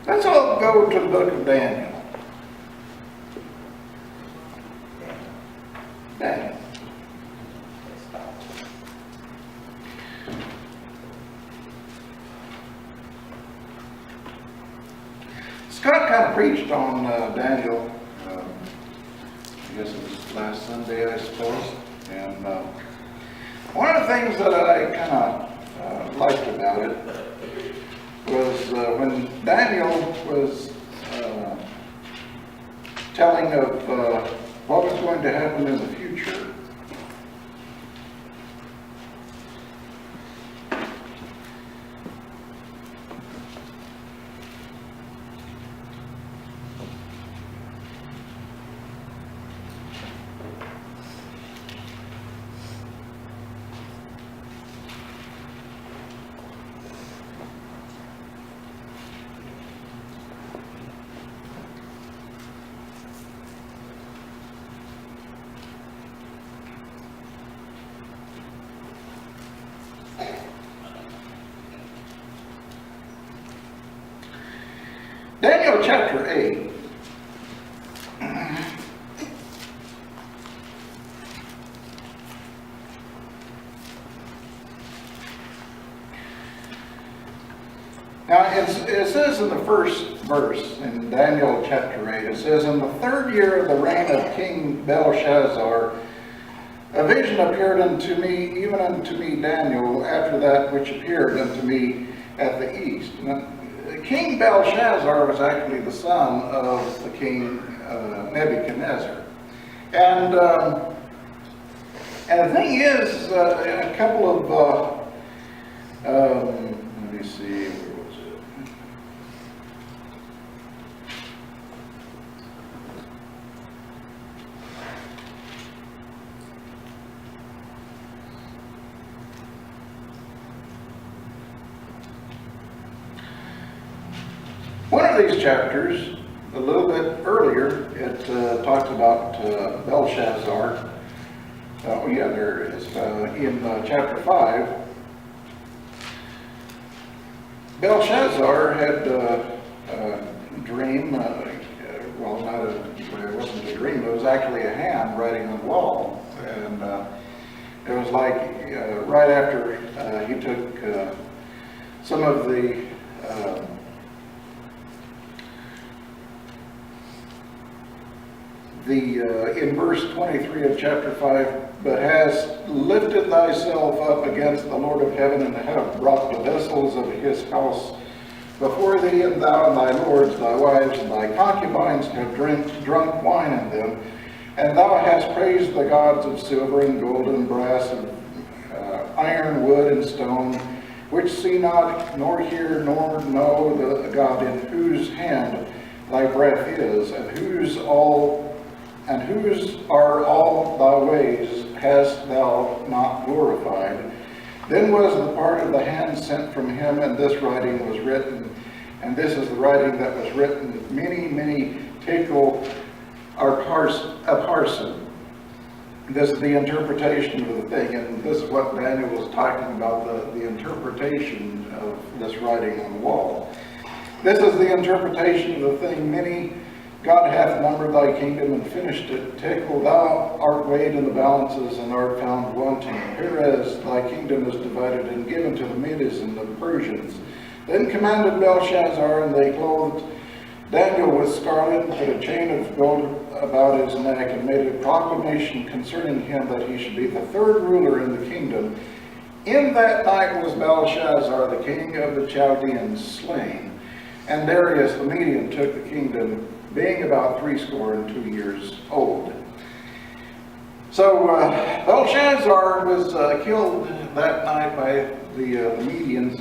Let's all go to the book of Daniel. Daniel. Scott kind of preached on Daniel, I guess it was last Sunday, I suppose. And one of the things that I kind of liked about it was when Daniel was telling of what was going to happen in the future. Daniel chapter 8. Now it says in the first verse in Daniel chapter 8, it says, "In the third year of the reign of King Belshazzar, a vision appeared unto me, even unto me Daniel, after that which appeared unto me at the east." Now, King Belshazzar was actually the son of the king Nebuchadnezzar. And the thing is, a couple of, let me see, where was it? One of these chapters, a little bit earlier, it talks about Belshazzar. Oh yeah, there it is. In chapter 5, Belshazzar had a dream, well, it wasn't a dream, it was actually a hand writing on the wall. And it was like right after he took some of the in verse 23 of chapter 5, "But hast lifted thyself up against the Lord of heaven, and have brought the vessels of his house before thee, and thou and thy lords, thy wives, and thy concubines have drunk wine in them, and thou hast praised the gods of silver and gold and brass and iron, wood, and stone, which see not, nor hear, nor know the God in whose hand thy breath is, and whose are all thy ways hast thou not glorified. Then was the part of the hand sent from him, and this writing was written. And this is the writing that was written, many tekel a parson." This is the interpretation of the thing, and this is what Daniel was talking about, the interpretation of this writing on the wall. "This is the interpretation of the thing, many God hath numbered thy kingdom and finished it. Tekel, thou art weighed in the balances and art found wanting. Whereas thy kingdom is divided and given to the Medes and the Persians. Then commanded Belshazzar, and they clothed Daniel with scarlet, and put a chain of gold about his neck, and made a proclamation concerning him that he should be the third ruler in the kingdom. In that night was Belshazzar, the king of the Chaldeans, slain, and Darius the Median took the kingdom, being about 62 years old." So Belshazzar was killed that night by the Medians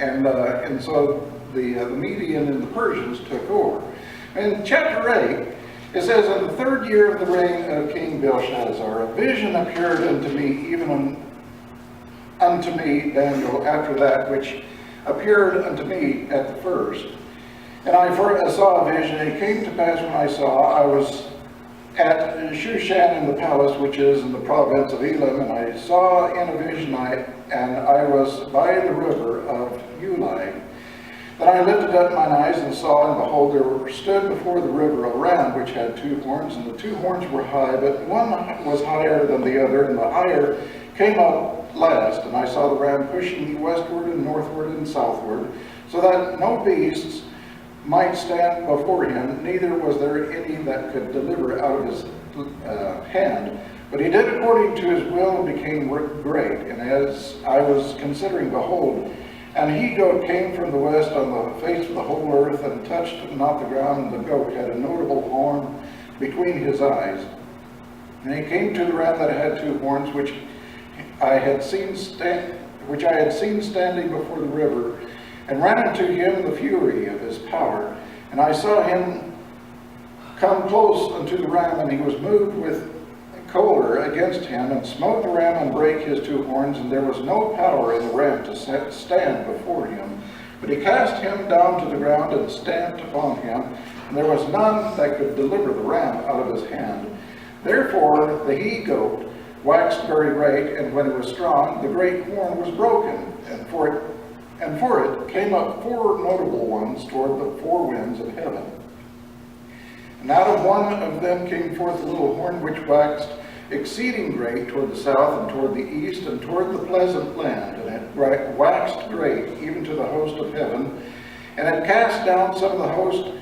and so the Median and the Persians took over. In chapter 8, it says, "In the third year of the reign of King Belshazzar, a vision appeared unto me, even unto me, Daniel, after that which appeared unto me at the first. And I saw a vision, and it came to pass when I saw, I was at Shushan in the palace, which is in the province of Elam, and I saw in a vision, and I was by the river of Ulai. Then I lifted up mine eyes and saw, and behold, there stood before the river a ram which had 2 horns, and the 2 horns were high, but one was higher than the other, and the higher came up last. And I saw the ram pushing westward and northward and southward, so that no beasts might stand before him, neither was there any that could deliver out of his hand. But he did according to his will and became great. And as I was considering, behold, an he-goat came from the west on the face of the whole earth, and touched not the ground, and the goat had a notable horn between his eyes. And he came to the ram that had 2 horns, which I had seen standing before the river, and ran unto him the fury of his power. And I saw him come close unto the ram, and he was moved with choler against him, and smote the ram and brake his 2 horns, and there was no power in the ram to stand before him. But he cast him down to the ground and stamped upon him, and there was none that could deliver the ram out of his hand. Therefore the he-goat waxed very great, and when it was strong, the great horn was broken, and for it came up 4 notable ones toward the 4 winds of heaven. And out of one of them came forth a little horn which waxed exceeding great toward the south and toward the east and toward the pleasant land. And it waxed great even to the host of heaven, and it cast down some of the host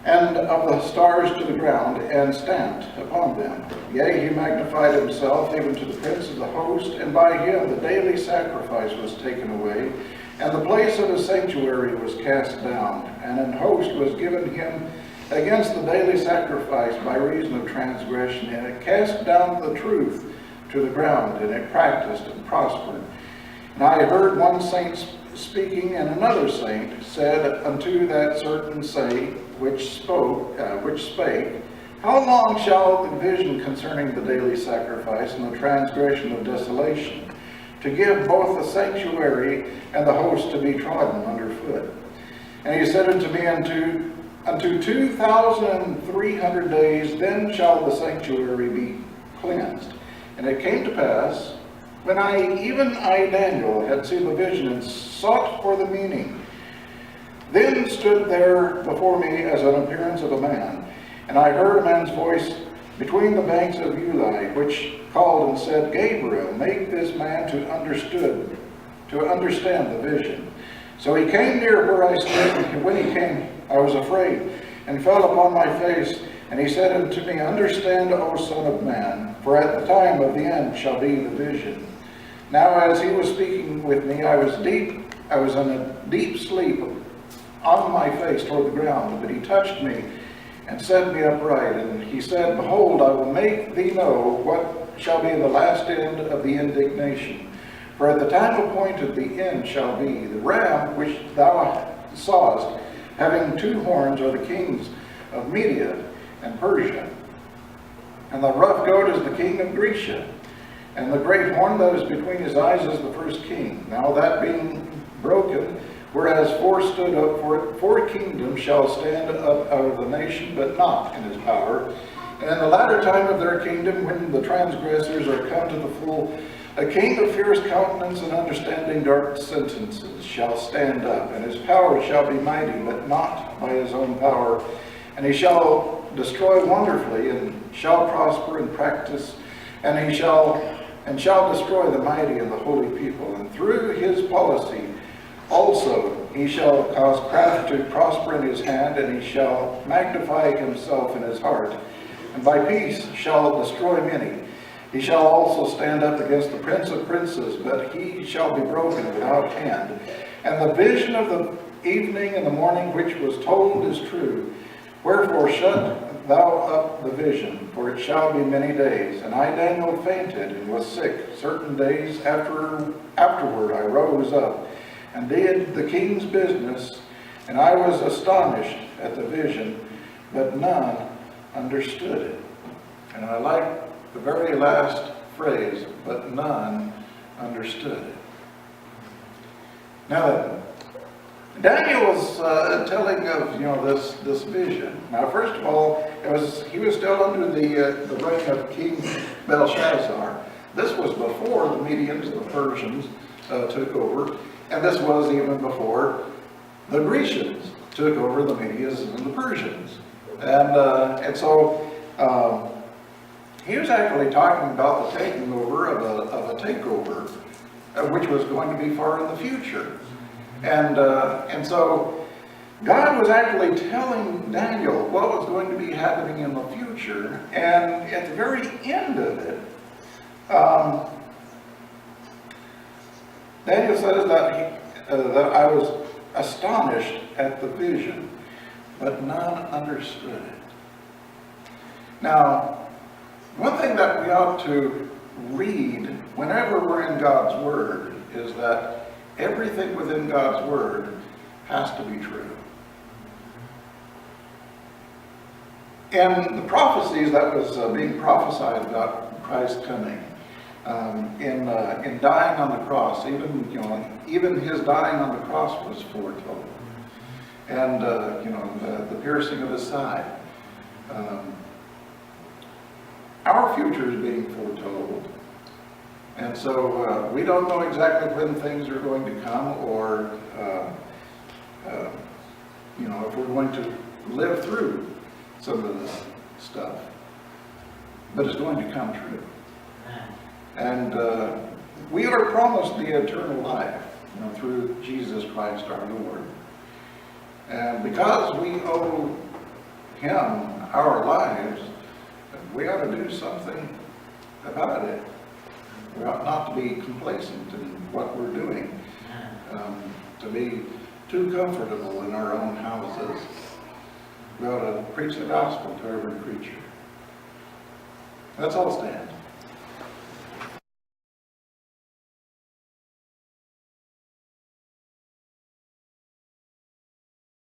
and of the stars to the ground, and stamped upon them. Yea, he magnified himself even to the prince of the host, and by him the daily sacrifice was taken away, and the place of his sanctuary was cast down, and an host was given him against the daily sacrifice by reason of transgression, and it cast down the truth to the ground, and it practiced and prospered. And I heard one saint speaking, and another saint said unto that certain saint which spake, How long shall the vision concerning the daily sacrifice and the transgression of desolation, to give both the sanctuary and the host to be trodden underfoot? And he said unto me, Unto 2,300 days, then shall the sanctuary be cleansed. And it came to pass, when I, Daniel, had seen the vision and sought for the meaning, then stood there before me as an appearance of a man. And I heard a man's voice between the banks of Ulai, which called and said, Gabriel, make this man to understand the vision. So he came near where I stood, and when he came, I was afraid, and fell upon my face. And he said unto me, Understand, O Son of Man, for at the time of the end shall be the vision. Now as he was speaking with me, I was in a deep sleep on my face toward the ground. But he touched me and set me upright. And he said, Behold, I will make thee know what shall be the last end of the indignation. For at the time appointed the end shall be. The ram which thou sawest, having 2 horns, are the kings of Media and Persia. And the rough goat is the king of Grecia. And the great horn that is between his eyes is the first king. Now that being broken, whereas 4 stood up for it, 4 kingdoms shall stand up out of the nation, but not in his power. And in the latter time of their kingdom, when the transgressors are come to the full, a king of fierce countenance and understanding dark sentences shall stand up, and his power shall be mighty, but not by his own power. And he shall destroy wonderfully, and shall prosper and practice, and he shall destroy the mighty and the holy people. And through his policy also he shall cause craft to prosper in his hand, and he shall magnify himself in his heart, and by peace shall destroy many. He shall also stand up against the prince of princes, but he shall be broken without hand. And the vision of the evening and the morning which was told is true. Wherefore shut thou up the vision, for it shall be many days. And I, Daniel, fainted and was sick. Certain days afterward I rose up and did the king's business, and I was astonished at the vision, but none understood it. And I like the very last phrase, but none understood it. Now then, Daniel was telling of this vision. Now, first of all, he was still under the reign of King Belshazzar. This was before the Medians, the Persians, took over, and this was even before the Grecians took over the Medians and the Persians. And so he was actually talking about the taking over of a takeover, which was going to be far in the future. And so God was actually telling Daniel what was going to be happening in the future. And at the very end of it, Daniel says that I was astonished at the vision, but none understood it. Now, one thing that we ought to read whenever we're in God's Word is that everything within God's Word has to be true. And the prophecies that was being prophesied about Christ coming, in dying on the cross, even his dying on the cross was foretold, and the piercing of his side. Our future is being foretold. And so we don't know exactly when things are going to come, or if we're going to live through some of this stuff. But it's going to come true. And we are promised the eternal life through Jesus Christ our Lord. And because we owe him our lives, we ought to do something about it. We ought not to be complacent in what we're doing, to be too comfortable in our own houses. We ought to preach the gospel to every creature. Let's all stand.